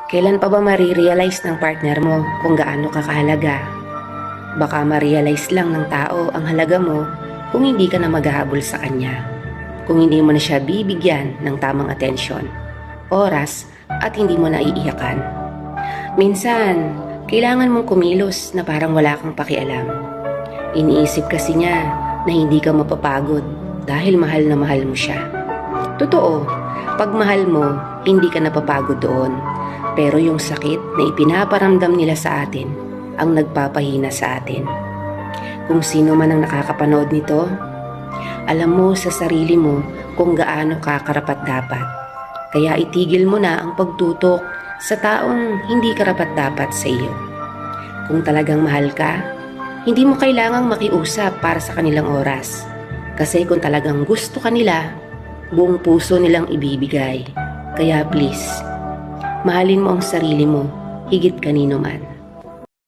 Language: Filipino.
Kailan pa ba marirealize ng partner mo kung gaano ka kahalaga? Baka ma-realize lang ng tao ang halaga mo kung hindi ka na maghahabol sa kanya. Kung hindi mo na siya bibigyan ng tamang atensyon, oras at hindi mo na iiyakan. Minsan, kailangan mong kumilos na parang wala kang pakialam. Iniisip kasi niya na hindi ka mapapagod dahil mahal na mahal mo siya. Totoo, pag mahal mo, hindi ka napapagod doon. Pero yung sakit na ipinaparamdam nila sa atin ang nagpapahina sa atin. Kung sino man ang nakakapanood nito, alam mo sa sarili mo kung gaano ka karapat-dapat. Kaya itigil mo na ang pagtutok sa taong hindi karapat-dapat sa iyo. Kung talagang mahal ka, hindi mo kailangang makiusap para sa kanilang oras. Kasi kung talagang gusto ka nila, buong puso nilang ibibigay. Kaya please, mahalin mo ang sarili mo higit kanino man.